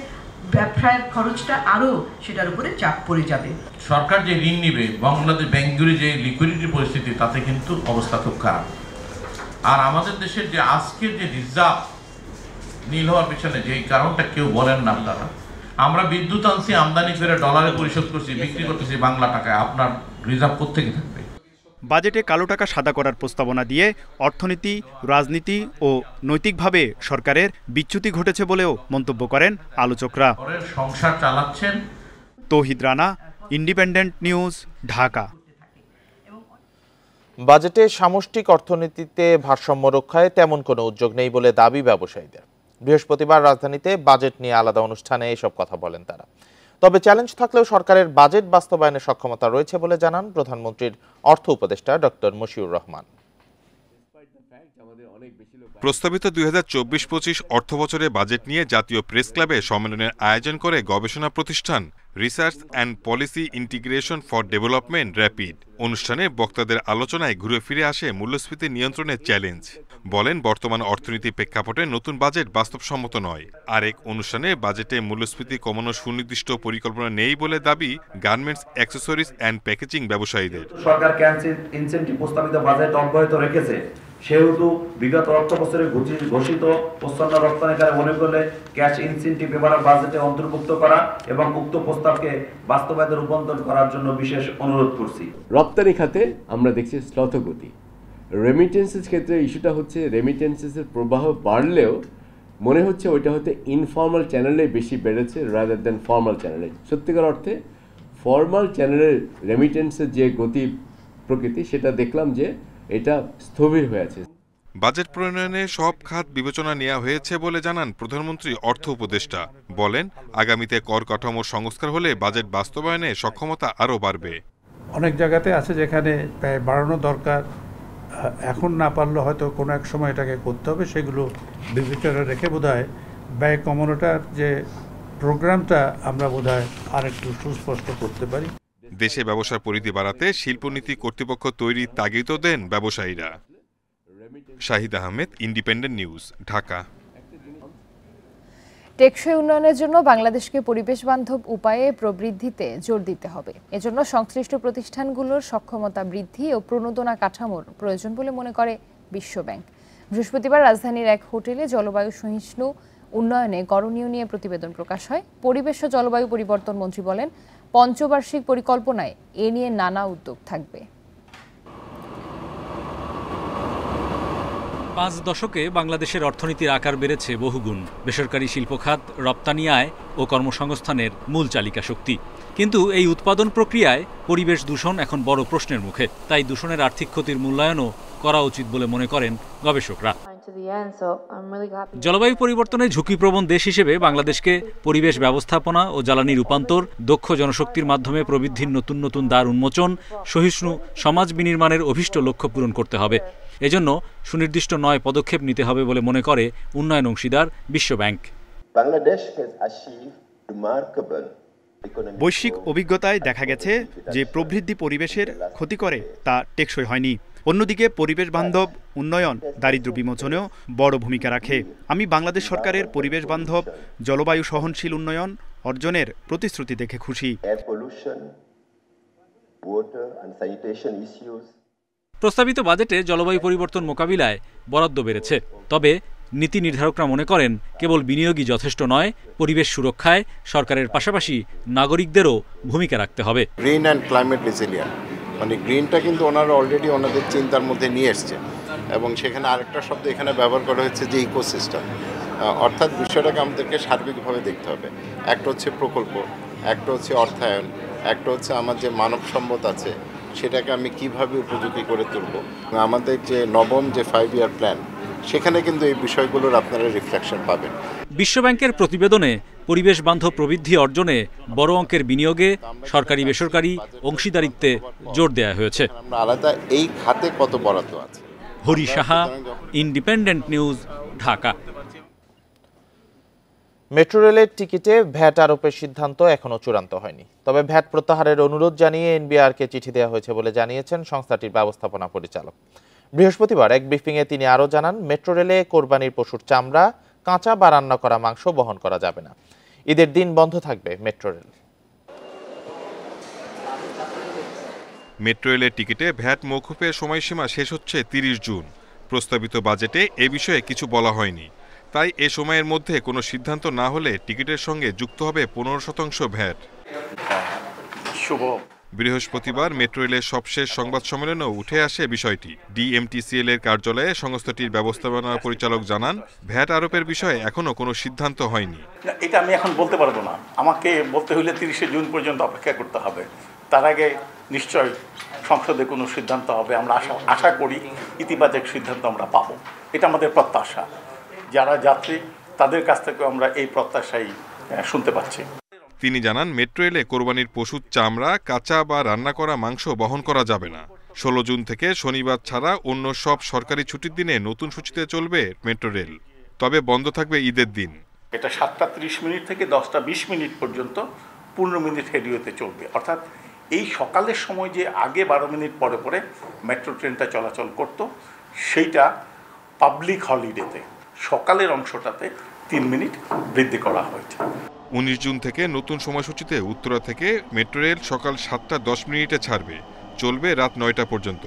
ব্যবসায়ের খরচটা আরও সেটার উপরে চাপ পড়ে যাবে। সরকার যে ঋণ নিবে, বাংলাদেশ ব্যাংকগুলি যে লিকুইডিটি পরিস্থিতি, তাতে কিন্তু অবস্থা খুব খারাপ। আর আমাদের দেশের যে আজকের যে রিজার্ভ নীল হওয়ার পিছনে যে কারণটা কেউ বলেন না আপনারা, আমরা বিদ্যুৎ আনছি, আমদানি করে ডলারে পরিশোধ করছি, বিক্রি করতেছি বাংলা টাকায়, আপনার রিজার্ভ কোত্থেকে থাকবে? বাজেটে কালো টাকা সাদা করার প্রস্তাবনা দিয়ে অর্থনীতি, রাজনীতি ও নৈতিকভাবে সরকারের বিচ্যুতি ঘটেছে বলেও মন্তব্য করেন আলোচকরা। সংসার চালাচ্ছেন। তৌহিদ রানা, ইন্ডিপেন্ডেন্ট নিউজ, ঢাকা। বাজেটে সামষ্টিক অর্থনীতিতে ভারসাম্য রক্ষায় তেমন কোনো উদ্যোগ নেই বলে দাবি ব্যবসায়ীদের। বৃহস্পতিবার রাজধানীতে বাজেট নিয়ে আলাদা অনুষ্ঠানে এসব কথা বলেন তারা। তবে চ্যালেঞ্জ থাকলেও সরকারের বাজেট বাস্তবায়নের সক্ষমতা রয়েছে বলে জানান প্রধানমন্ত্রীর অর্থ উপদেষ্টা ডক্টর মশিউর রহমান। প্রস্তাবিত 2024-25 অর্থবছরে বাজেট নিয়ে জাতীয় প্রেস ক্লাবে সম্মেলনের আয়োজন করে গবেষণা প্রতিষ্ঠান research and policy integration for development rapid. অনুষ্ঠানে বক্তাদের আলোচনায় ঘুরে ফিরে আসে মূল্যস্ফীতি নিয়ন্ত্রণের চ্যালেঞ্জ। বলেন, বর্তমান অর্থনীতি প্রেক্ষাপটে নতুন বাজেট বাস্তবসম্মত নয়। আরেক অনুষ্ঠানে বাজেটে মূল্যস্ফীতি কমানোর সুনির্দিষ্ট পরিকল্পনা নেই বলে দাবি গার্মেন্টস, অ্যাক্সেসরিজ অ্যান্ড প্যাকেজিং ব্যবসায়ীদের। সরকার ইনসেন্টিভ প্রস্তাবিত বাজেট অব্যাহত রেখেছে, সেহেতু বিগত অর্থ বছরে ঘোষিত প্রচ্ছন্ন রপ্তানিকারে মনে করলে ক্যাশ ইনসেন্টিভ এবার বাজেটে অন্তর্ভুক্ত করা এবং উক্ত প্রস্তাবকে বাস্তবায়নে রূপান্তর করার জন্য বিশেষ অনুরোধ করছি। রপ্তানি খাতে আমরা দেখছি শ্লথগতি। রেমিটেন্সের ক্ষেত্রে ইস্যুটা হচ্ছে রেমিটেন্সের প্রবাহ বাড়লেও মনে হচ্ছে ওইটা হয়তো ইনফর্মাল চ্যানেলে বেশি বেড়েছে রাদার দেন ফর্মাল চ্যানেলে। সত্যিকার অর্থে ফর্মাল চ্যানেলের রেমিটেন্সের যে গতি প্রকৃতি সেটা দেখলাম যে এটা স্থবির হয়ে আছে। বাজেট প্রণয়নে সব খাত বিবেচনা নেওয়া হয়েছে বলে জানান প্রধানমন্ত্রী অর্থ উপদেষ্টা। বলেন, আগামীতে কর কাঠামোর সংস্কার হলে বাজেট বাস্তবায়নে সক্ষমতা আরও বাড়বে। অনেক জায়গাতে আছে যেখানে ব্যয় বাড়ানো দরকার, এখন না পারলে হয়তো কোনো এক সময় এটাকে করতে হবে, সেগুলো বিবেচনায় রেখে বোধহয় ব্যয় কমানোটার যে প্রোগ্রামটা আমরা বোধহয় আরেকটু সুস্পষ্ট করতে পারি। দেশে ব্যবসার পরিধি বাড়াতে শিল্পনীতি কর্তৃপক্ষ তৈরির তাগিদও দেন ব্যবসায়ীরা। Shahid Ahmed, independent News, Dhaka. টেকসই উন্নয়নের জন্য বাংলাদেশকে পরিবেশ বান্ধব উপায়ে প্রবৃদ্ধিতে জোর দিতে হবে। এজন্য সংশ্লিষ্ট প্রতিষ্ঠানগুলোর সক্ষমতা বৃদ্ধি ও প্রণোদনা কাঠামোর প্রয়োজন বলে মনে করে বিশ্বব্যাংক। বৃহস্পতিবার রাজধানীর এক হোটেলে জলবায়ু সহিষ্ণু উন্নয়নে করণীয় নিয়ে প্রতিবেদন প্রকাশ হয়। পরিবেশ ও জলবায়ু পরিবর্তন মন্ত্রী বলেন, পঞ্চবার্ষিক পরিকল্পনায় এ নিয়ে নানা উদ্যোগ থাকবে। 5 দশকে বাংলাদেশের অর্থনীতির আকার বেড়েছে বহুগুণ। বেসরকারি শিল্প খাত রপ্তানি আয় ও কর্মসংস্থানের মূল চালিকা শক্তি। কিন্তু এই উৎপাদন প্রক্রিয়ায় পরিবেশ দূষণ এখন বড় প্রশ্নের মুখে। তাই দূষণের আর্থিক ক্ষতির মূল্যায়নও করা উচিত বলে মনে করেন গবেষকরা। জলবায়ু পরিবর্তনের ঝুঁকিপ্রবণ দেশ হিসেবে বাংলাদেশকে পরিবেশ ব্যবস্থাপনা ও জ্বালানি রূপান্তর, দক্ষ জনশক্তির মাধ্যমে প্রবৃদ্ধির নতুন নতুন দ্বার উন্মোচন, সহিষ্ণু সমাজ বিনির্মাণের অভীষ্ট লক্ষ্য পূরণ করতে হবে। এজন্য সুনির্দিষ্ট 9 পদক্ষেপ নিতে হবে বলে মনে করে উন্নয়ন অংশীদার বিশ্বব্যাংক। বৈশ্বিক অভিজ্ঞতায় দেখা গেছে যে প্রবৃদ্ধি পরিবেশের ক্ষতি করে তা টেকসই হয়নি। অন্যদিকে পরিবেশ বান্ধব উন্নয়ন দারিদ্র্য বিমোচনেও বড় ভূমিকা রাখে। আমি বাংলাদেশ সরকারের পরিবেশ বান্ধব জলবায়ু সহনশীল উন্নয়ন অর্জনের প্রতিশ্রুতি দেখে খুশি। প্রস্তাবিত বাজেটে জলবায়ু পরিবর্তন মোকাবিলায় বরাদ্দ বেড়েছে। তবে নীতি নির্ধারকরা মনে করেন, কেবল বিনিয়োগই যথেষ্ট নয়, পরিবেশ সুরক্ষায় সরকারের পাশাপাশি নাগরিকদেরও ভূমিকা রাখতে হবে। গ্রিন অ্যান্ড ক্লাইমেট রেজিলিয়েন্ট, মানে গ্রিনটা কিন্তু ওনারা অলরেডি ওনাদের চিন্তার মধ্যে নিয়ে এসছে, এবং সেখানে আরেকটা শব্দ এখানে ব্যবহার করা হচ্ছে যে ইকোসিস্টেম। অর্থাৎ বিষয়টাকে আমাদেরকে সার্বিকভাবে দেখতে হবে। একটা হচ্ছে প্রকল্প, একটা হচ্ছে অর্থায়ন, একটা হচ্ছে আমার যে মানব সম্পদ আছে সেটাকে আমি কিভাবে উপযোগী করে তুলব। আমাদের যে নবম যে 5 ইয়ার প্ল্যান, সেখানে কিন্তু এই বিষয়গুলোর আপনারা রিফ্লেকশন পাবেন। বিশ্বব্যাংকের প্রতিবেদনে পরিবেশ বান্ধব প্রবৃদ্ধি অর্জনে বড় অঙ্কের বিনিয়োগে সরকারি বেসরকারি অংশীদারিত্বে জোর দেওয়া হয়েছে। আমরা আলাদা এই খাতে কত বরাদ্দ আছে। Hari Saha, independent News, Dhaka. Metro রেলের টিকিটে ভ্যাট আরোপের সিদ্ধান্ত এখনো চূড়ান্ত হয়নি। তবে ভ্যাট প্রত্যাহারের অনুরোধ জানিয়ে এনবিআরকে চিঠি দেওয়া হয়েছে বলে জানিয়েছেন সংস্থাটির ব্যবস্থাপনা পরিচালক। বৃহস্পতিবার এক ব্রিফিংয়ে তিনি আরও জানান, মেট্রো রেলে কোরবানির পশুর চামড়া, কাঁচা বা রান্না করা মাংস বহন করা যাবে না। ঈদের দিন বন্ধ থাকবে মেট্রো রেল। মেট্রো রেলের টিকিটে ভ্যাট মওকুফের সময়সীমা শেষ হচ্ছে 30 জুন। প্রস্তাবিত বাজেটে এ বিষয়ে কিছু বলা হয়নি। তাই এ সময়ের মধ্যে কোনো সিদ্ধান্ত না হলে টিকিটের সঙ্গে যুক্ত হবে 15% ভ্যাট। বৃহস্পতিবার মেট্রো রেলের সবশেষ সংবাদ সম্মেলনেও উঠে আসে বিষয়টি। ডিএমটিসিএল এর কার্যালয়ে সংস্থাটির ব্যবস্থাপনা পরিচালক জানান, ভ্যাট আরোপের বিষয়ে এখনো কোনো সিদ্ধান্ত হয়নি। এটা আমি এখন বলতে পারবো না, আমাকে বলতে হলে 30 জুন পর্যন্ত অপেক্ষা করতে হবে। তার আগে নিশ্চয় সংসদে কোনো সিদ্ধান্ত হবে। আমরা আশা করি ইতিবাচক সিদ্ধান্ত আমরা পাবো, এটা আমাদের প্রত্যাশা। যারা যাত্রী তাদের কাছ থেকে আমরা এই প্রত্যাশাই শুনতে পাচ্ছি। তিনি জানান, মেট্রো রেলে কোরবানির পশুর চামড়া, কাঁচা বা রান্না করা মাংস বহন করা যাবে না। 16 জুন থেকে শনিবার ছাড়া অন্য সব সরকারি ছুটির দিনে নতুন সূচিতে চলবে মেট্রো রেল। তবে বন্ধ থাকবে ঈদের দিন। এটা 7:30 থেকে 10:20 পর্যন্ত 15 মিনিট রেডিওতে চলবে। অর্থাৎ এই সকালের সময় যে আগে 12 মিনিট পরে পরে মেট্রো ট্রেনটা চলাচল করত, সেইটা পাবলিক হলিডেতে সকালের অংশটাতে 3 মিনিট বৃদ্ধি করা হয়েছে। 19 জুন থেকে নতুন সময়সূচিতে উত্তরা থেকে মেট্রো রেল সকাল 7:10 ছাড়বে, চলবে রাত 9টা পর্যন্ত।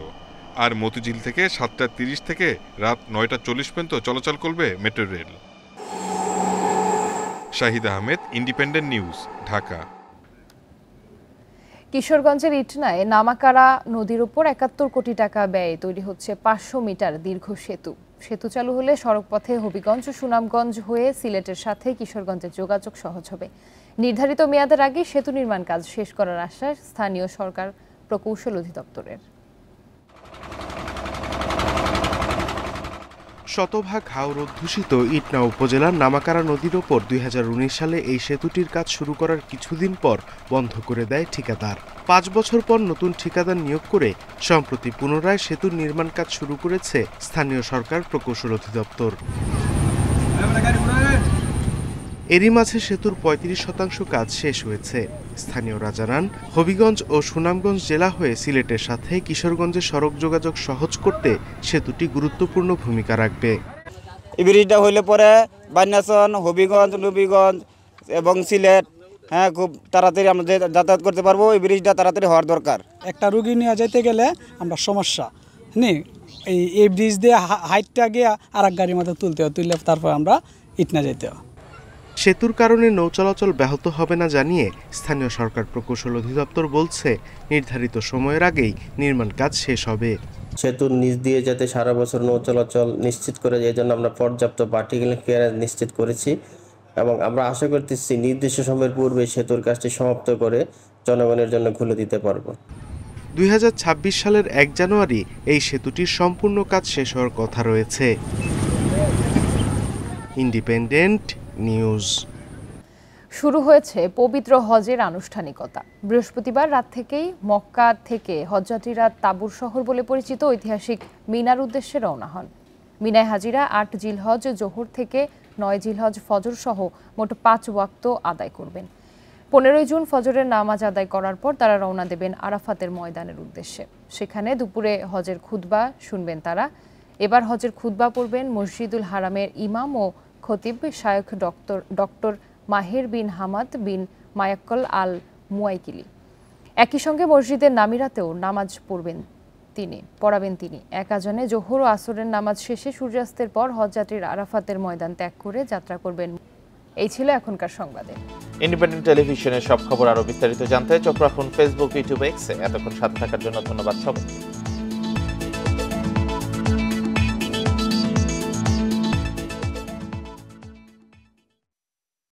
আর মতিঝিল থেকে 7:30 থেকে রাত 9:40 পর্যন্ত চলাচল করবে metro rail. Shahid Ahmed, independent News, Dhaka. কিশোরগঞ্জের ইটনায় নামাকারা নদীর উপর ৭১ কোটি টাকা ব্যয়ে তৈরি হচ্ছে ৫০০ মিটার দীর্ঘ সেতু। সেতু চালু হলে সড়কপথে হবিগঞ্জ ও সুনামগঞ্জ হয়ে সিলেটের সাথে কিশোরগঞ্জের যোগাযোগ সহজ হবে। নির্ধারিত মেয়াদের আগে সেতু নির্মাণ কাজ শেষ করার আশ্বাস স্থানীয় সরকার প্রকৌশল অধিদপ্তরের। শতভাগ হাওর অধ্যুষিত ইটনা উপজেলার নামাকারা নদীর ওপর ২০১৯ সালে এই সেতুটির কাজ শুরু করার কিছুদিন পর বন্ধ করে দেয় ঠিকাদার। ৫ বছর পর নতুন ঠিকাদার নিয়োগ করে সম্প্রতি পুনরায় সেতুর নির্মাণ কাজ শুরু করেছে স্থানীয় সরকার প্রকৌশল অধিদপ্তর। এরই মাঝে সেতুর ৩৫% কাজ শেষ হয়েছে। স্থানীয়রা জানান, হবিগঞ্জ ও সুনামগঞ্জ জেলা হয়ে সিলেটের সাথে কিশোরগঞ্জের সড়ক যোগাযোগ সহজ করতে সেতুটি গুরুত্বপূর্ণ ভূমিকা রাখবে। এই ব্রিজটা হইলে পরে বান্যাসন, হবিগঞ্জ, নবীগঞ্জ এবং সিলেট খুব তাড়াতাড়ি আমরা যাতায়াত করতে পারবো। এই ব্রিজটা তাড়াতাড়ি হওয়ার দরকার। একটা রুগী নিয়ে যেতে গেলে আমরা সমস্যা এই ব্রিজ দিয়ে হাইটটা গিয়ে আর এক গাড়ির মধ্যে তুললে তারপর আমরা ইটনা যেতে। সেতুর কারণে নৌ চলাচল ব্যাহত হবে না জানিয়ে স্থানীয় সরকার প্রকৌশল অধিদপ্তর বলছে, নির্ধারিত সময়ের আগেই নির্মাণ কাজ শেষ হবে। সেতুর নিচ দিয়ে যাতে সারা বছর নৌ চলাচল নিশ্চিত করে, এই জন্য আমরা পর্যাপ্ত পার্টিকেল ক্লিয়ারেন্স নিশ্চিত করেছি এবং আমরা আশা করতেছি নির্দিষ্ট সময়ের পূর্বে সেতুর কাজটি সমাপ্ত করে জনগণের জন্য খুলে দিতে পারবো। ২০২৬ সালের ১ জানুয়ারি এই সেতুটির সম্পূর্ণ কাজ শেষ হওয়ার কথা রয়েছে। Independent news. শুরু হয়েছে পবিত্র হজের আনুষ্ঠানিকতা। বৃহস্পতিবার রাত থেকেই মক্কা থেকে হজযাত্রীরা তাবুর শহর বলে পরিচিত ঐতিহাসিক মিনার উদ্দেশ্যে রওনা হন। মিনায় হাজিরা ৮ জিলহজ জোহর থেকে ৯ জিলহজ ফজর সহ মোট ৫ ওয়াক্ত আদায় করবেন। ১৫ জুন ফজরের নামাজ আদায় করার পর তারা রওনা দেবেন আরাফাতের ময়দানের উদ্দেশ্যে। সেখানে দুপুরে হজের খুতবা শুনবেন তারা। এবার হজের খুতবা পড়বেন মসজিদুল হারামের ইমাম ও খতিব শায়খ ডক্টর মাহের বিন হামাদ বিন মায়াক্কল আল মুয়াইকিলি। একই সঙ্গে মসজিদের নামিরাতেও নামাজ পড়াবেন তিনি। এক আজানে জোহর ও আসরের নামাজ শেষে সূর্যাস্তের পর হজযাত্রীরা আরাফাতের ময়দান ত্যাগ করে যাত্রা করবেন। এই ছিল এখনকার সংবাদে। ইন্ডিপেন্ডেন্ট টেলিভিশনের সব খবর আরো বিস্তারিত জানতে চোখ রাখুন ফেসবুক, ইউটিউব, এক্সে। এতক্ষণ সাথে থাকার জন্য ধন্যবাদ সবাইকে।